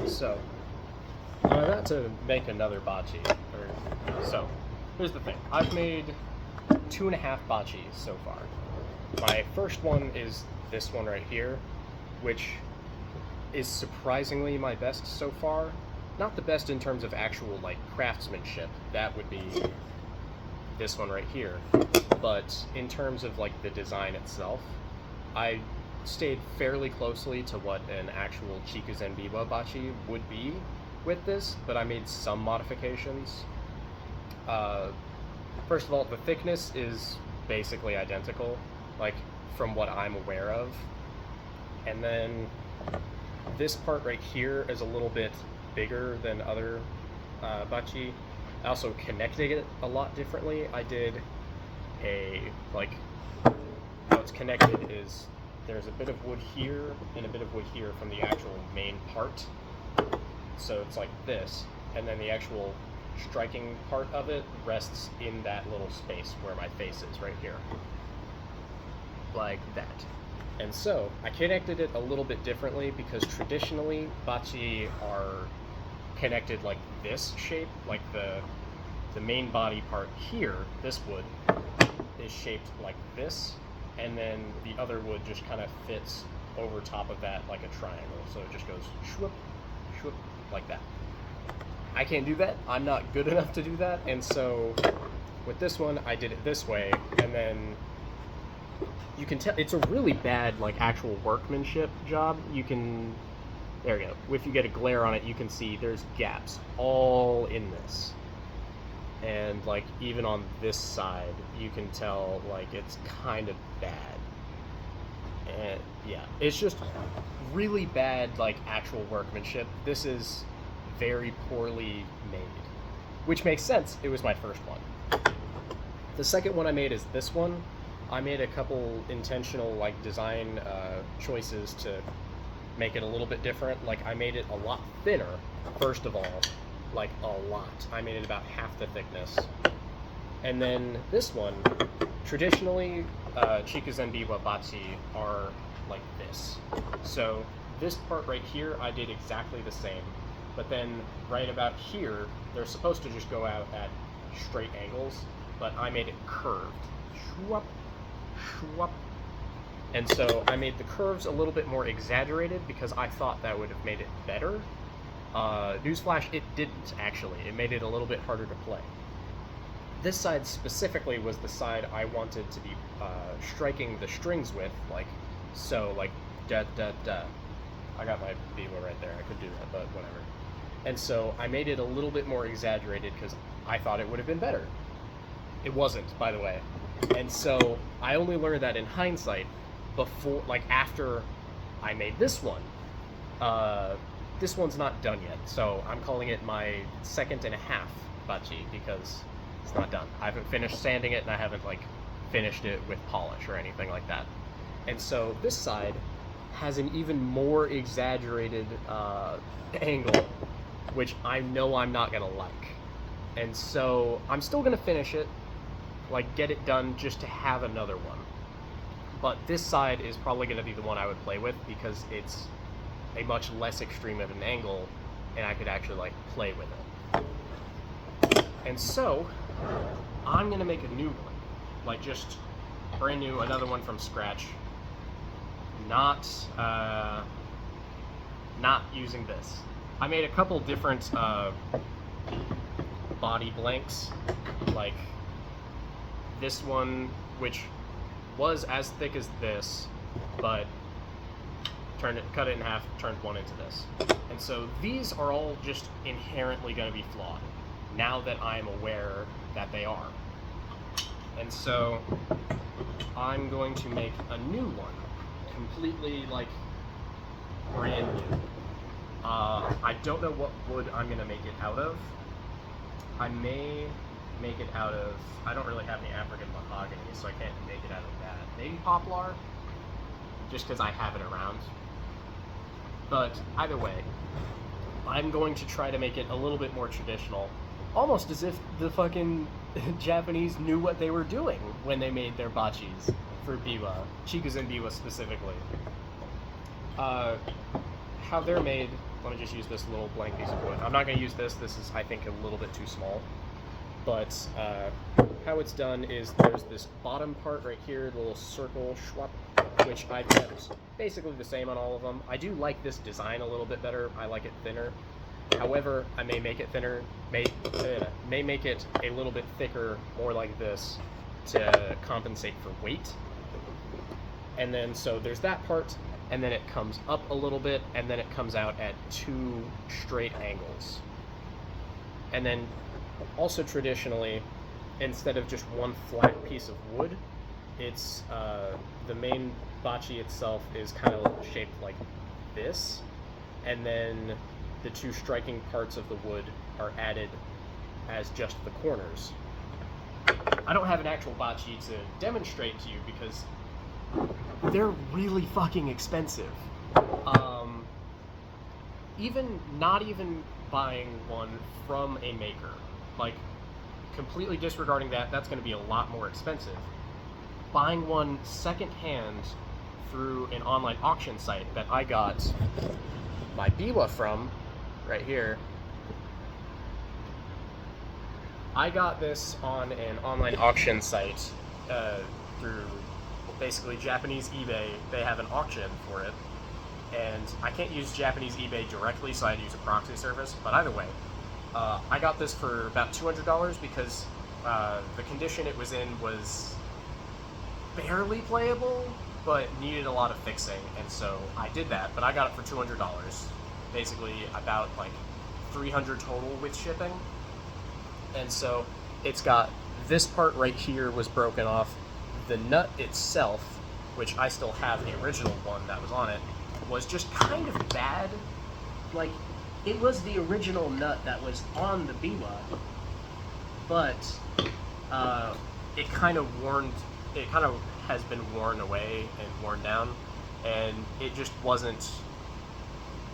So, I'm about to make another bachi. So, here's the thing. I've made 2.5 bachis so far. My first one is this one right here, which is surprisingly my best so far. Not the best in terms of actual, like, craftsmanship. That would be this one right here. But in terms of, like, the design itself, I stayed fairly closely to what an actual Chikuzen Biwa bachi would be with this, but I made some modifications. First of all, the thickness is basically identical, like, from what I'm aware of. And then this part right here is a little bit bigger than other bachi. I also connected it a lot differently. I did how it's connected is there's a bit of wood here and a bit of wood here from the actual main part. So it's like this, and then the actual striking part of it rests in that little space where my face is right here. Like that. And so I connected it a little bit differently because traditionally bachi are connected like this shape, like the main body part here, this wood, is shaped like this, and then the other wood just kind of fits over top of that like a triangle. So it just goes shwoop, shwoop, like that. I can't do that. I'm not good enough to do that, and so with this one, I did it this way, and then you can tell it's a really bad like actual workmanship job. You can, there we go. If you get a glare on it, you can see there's gaps all in this. And like even on this side, you can tell like it's kind of bad. And yeah, it's just really bad like actual workmanship. This is very poorly made, which makes sense. It was my first one. The second one I made is this one. I made a couple intentional like design choices to make it a little bit different. Like I made it a lot thinner, first of all, like a lot. I made it about half the thickness. And then this one, traditionally, Chikuzen Biwa bachi are like this. So this part right here, I did exactly the same. But then right about here, they're supposed to just go out at straight angles, but I made it curved. Shwup, shwup. And so I made the curves a little bit more exaggerated because I thought that would have made it better. Newsflash, it didn't actually. It made it a little bit harder to play. This side specifically was the side I wanted to be striking the strings with, like so, like da da da. I got my biwa right there. I could do that, but whatever. And so I made it a little bit more exaggerated because I thought it would have been better. It wasn't, by the way. And so I only learned that in hindsight, before, like after I made this one. This one's not done yet, so I'm calling it my 2.5 bachi because it's not done. I haven't finished sanding it, and I haven't like finished it with polish or anything like that. And so this side has an even more exaggerated angle, which I know I'm not gonna like. And so I'm still gonna finish it, like get it done just to have another one. But this side is probably gonna be the one I would play with because it's a much less extreme of an angle, and I could actually like play with it. And so I'm gonna make a new one, like just brand new, another one from scratch. Not using this. I made a couple different body blanks, like this one, which was as thick as this, but cut it in half, turned one into this. And so these are all just inherently going to be flawed, now that I'm aware that they are. And so I'm going to make a new one, completely like brand new. I don't know what wood I'm going to make it out of. I may make it out of, I don't really have any African mahogany, so I can't make it out of that. Maybe poplar, just because I have it around. But either way, I'm going to try to make it a little bit more traditional, almost as if the fucking Japanese knew what they were doing when they made their bachis for biwa, Chikuzen biwa specifically. How they're made, let me just use this little blank piece of wood. I'm not going to use this. This is, I think, a little bit too small. But how it's done is there's this bottom part right here, the little circle schwap, which I've kept basically the same on all of them. I do like this design a little bit better. I like it thinner. However, I may make it thinner, may make it a little bit thicker, more like this, to compensate for weight. And then, so there's that part, and then it comes up a little bit, and then it comes out at 2 straight angles. And then, also traditionally, instead of just one flat piece of wood, it's, the main bachi itself is kind of shaped like this, and then the 2 striking parts of the wood are added as just the corners. I don't have an actual bachi to demonstrate to you because they're really fucking expensive. Not even buying one from a maker, like completely disregarding that, that's going to be a lot more expensive. Buying one secondhand through an online auction site that I got my biwa from, right here. I got this on an online auction site through basically Japanese eBay. They have an auction for it, and I can't use Japanese eBay directly, so I had to use a proxy service. But either way, I got this for about $200 because the condition it was in was barely playable, but needed a lot of fixing, and so I did that. But I got it for $200, basically about like $300 total with shipping. And so it's got this part right here was broken off. The nut itself, which I still have the original one that was on it, was just kind of bad. Like, it was the original nut that was on the biwa, but it kind of has been worn away and worn down, and it just wasn't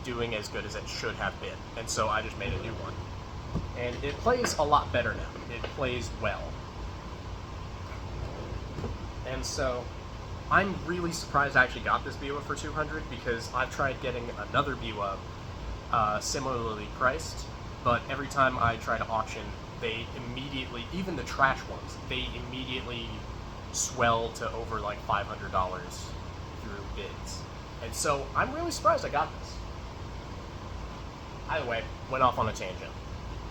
doing as good as it should have been. And so I just made a new one. And it plays a lot better now. It plays well. And so I'm really surprised I actually got this biwa for $200 because I've tried getting another biwa similarly priced, but every time I try to auction, they immediately, even the trash ones, they immediately swell to over like $500 through bids. And so I'm really surprised I got this. Either way, went off on a tangent.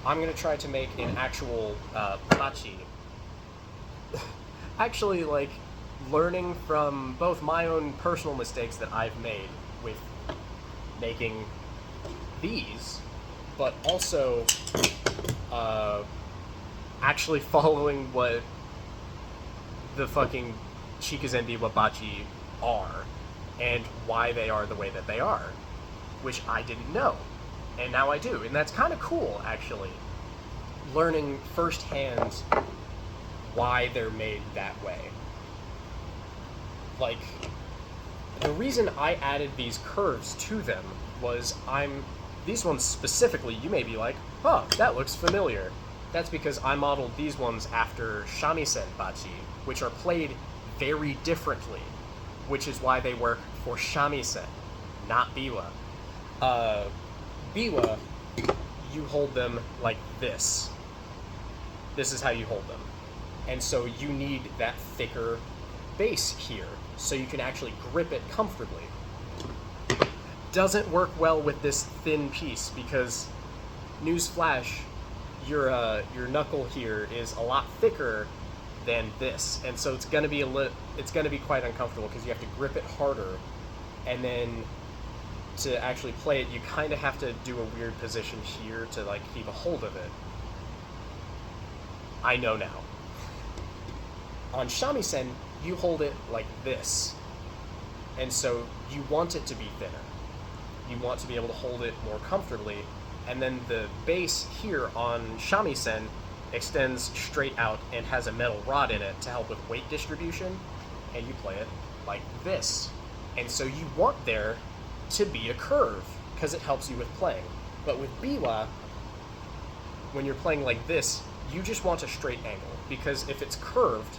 I'm going to try to make an actual bachi. Actually, like, learning from both my own personal mistakes that I've made with making these, but also actually following what the fucking Shikazen biwa bachi are, and why they are the way that they are, which I didn't know. And now I do, and that's kind of cool, actually. Learning firsthand why they're made that way. Like, the reason I added these curves to them was these ones specifically, you may be like, huh, that looks familiar. That's because I modeled these ones after shamisen bachi, which are played very differently, which is why they work for shamisen, not biwa. Biwa, you hold them like this. This is how you hold them. And so you need that thicker base here, so you can actually grip it comfortably. Doesn't work well with this thin piece, because, newsflash, your knuckle here is a lot thicker than this, and so it's gonna be quite uncomfortable, because you have to grip it harder, and then to actually play it, you kind of have to do a weird position here to like keep a hold of it. I know now. On shamisen, you hold it like this, and so you want it to be thinner. You want to be able to hold it more comfortably, and then the base here on shamisen extends straight out and has a metal rod in it to help with weight distribution, and you play it like this. And so you want there to be a curve, because it helps you with playing. But with biwa, when you're playing like this, you just want a straight angle, because if it's curved,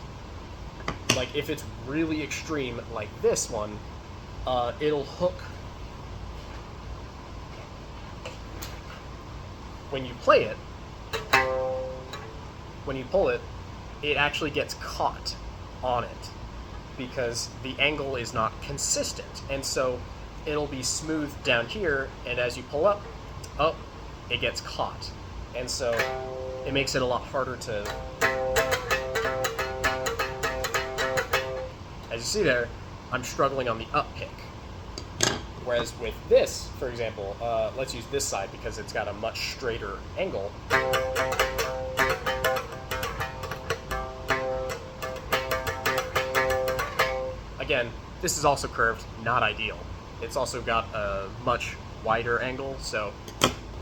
like if it's really extreme like this one, it'll hook when you play it, when you pull it, it actually gets caught on it because the angle is not consistent. And so it'll be smooth down here, and as you pull up, it gets caught. And so it makes it a lot harder to... As you see there, I'm struggling on the up pick. Whereas with this, for example, let's use this side because it's got a much straighter angle. Again, this is also curved, not ideal. It's also got a much wider angle, so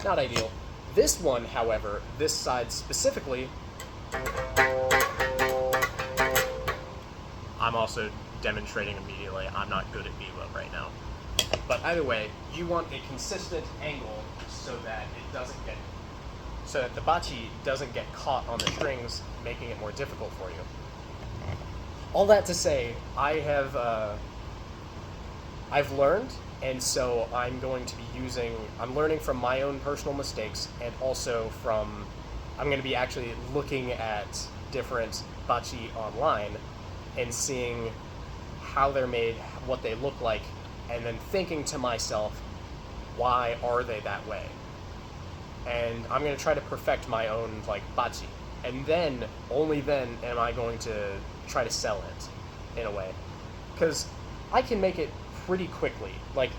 not ideal. This one, however, this side specifically, I'm also demonstrating immediately, I'm not good at Bebo right now. But either way, you want a consistent angle so that it doesn't get, so that the bachi doesn't get caught on the strings, making it more difficult for you. All that to say, I've learned, and so I'm going to be I'm learning from my own personal mistakes, and also I'm going to be actually looking at different bachi online and seeing how they're made, what they look like, and then thinking to myself, why are they that way? And I'm going to try to perfect my own bachi, and then only then am I going to try to sell it in a way, because I can make it pretty quickly. Like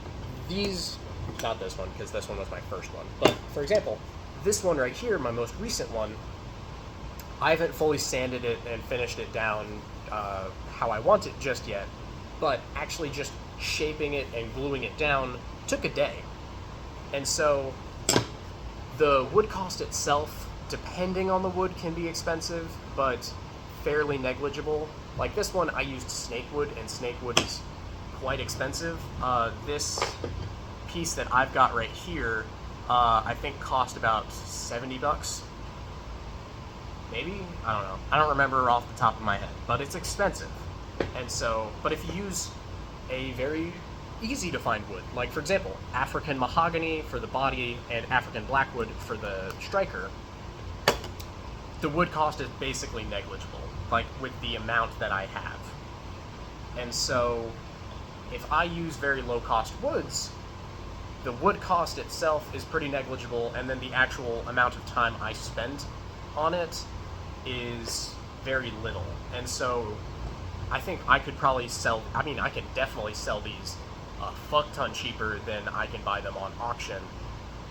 these, not this one because this one was my first one, but for example, this one right here, my most recent one, I haven't fully sanded it and finished it down how I want it just yet, but actually just shaping it and gluing it down took a day. And so the wood cost itself, depending on the wood, can be expensive, but fairly negligible. Like this one, I used snakewood, and snakewood is quite expensive. This piece that I've got right here, I think cost about 70 bucks. Maybe? I don't know. I don't remember off the top of my head, but it's expensive. And so, but if you use a very easy to find wood, like for example, African mahogany for the body and African blackwood for the striker, the wood cost is basically negligible, like with the amount that I have. And so if I use very low cost woods, the wood cost itself is pretty negligible, and then the actual amount of time I spend on it is very little. And so I think I could probably I can definitely sell these a fuck ton cheaper than I can buy them on auction,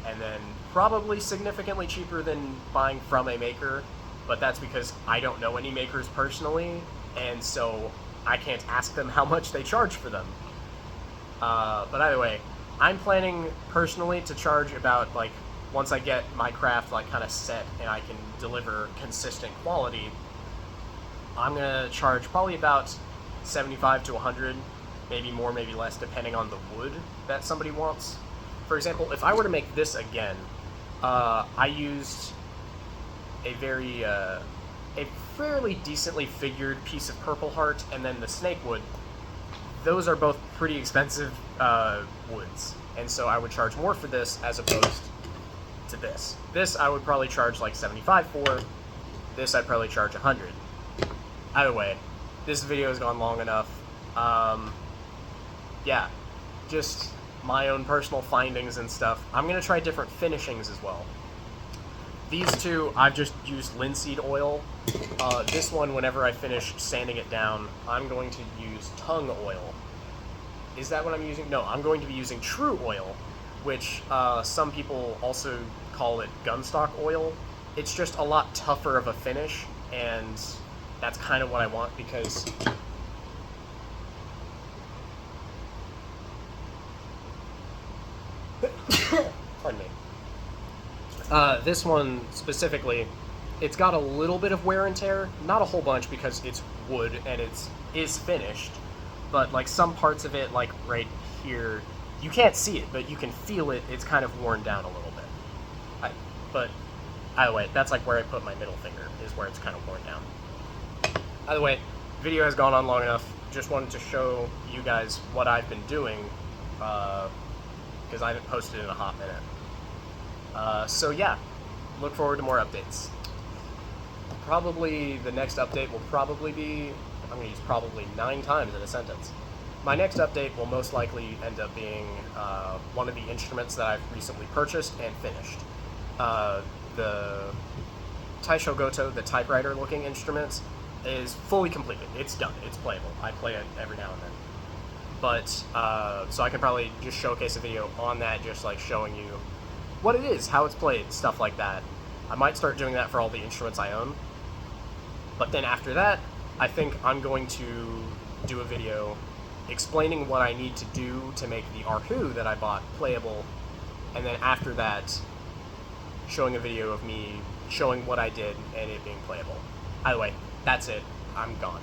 and then probably significantly cheaper than buying from a maker, but that's because I don't know any makers personally, and so I can't ask them how much they charge for them. But either way, I'm planning personally to charge about, once I get my craft kind of set and I can deliver consistent quality, I'm gonna charge probably about 75 to 100, maybe more, maybe less, depending on the wood that somebody wants. For example, if I were to make this again, I used a fairly decently figured piece of Purple Heart, and then the snakewood. Those are both pretty expensive woods, and so I would charge more for this as opposed to this. This I would probably charge 75 for. This I'd probably charge 100. Either way, this video has gone long enough. Yeah, just my own personal findings and stuff. I'm going to try different finishings as well. These two, I've just used linseed oil. This one, whenever I finish sanding it down, I'm going to use tung oil. Is that what I'm using? No, I'm going to be using true oil, which some people also call it gunstock oil. It's just a lot tougher of a finish, and that's kind of what I want because pardon me. This one specifically, it's got a little bit of wear and tear, not a whole bunch because it's wood and it is finished, but some parts of it, right here, you can't see it, but you can feel it. It's kind of worn down a little bit. But either way, that's where I put my middle finger, is where it's kind of worn down. Either way, video has gone on long enough. Just wanted to show you guys what I've been doing, because I haven't posted in a hot minute. So yeah, look forward to more updates. Probably the next update will probably be, I'm going to use probably 9 times in a sentence. My next update will most likely end up being one of the instruments that I've recently purchased and finished. The Taisho Goto, the typewriter-looking instruments, is fully completed. It's done. It's playable. I play it every now and then. But, so I can probably just showcase a video on that, just like showing you what it is, how it's played, stuff like that. I might start doing that for all the instruments I own. But then after that, I think I'm going to do a video explaining what I need to do to make the Erhu that I bought playable, and then after that, showing a video of me showing what I did and it being playable. Either way, that's it. I'm gone.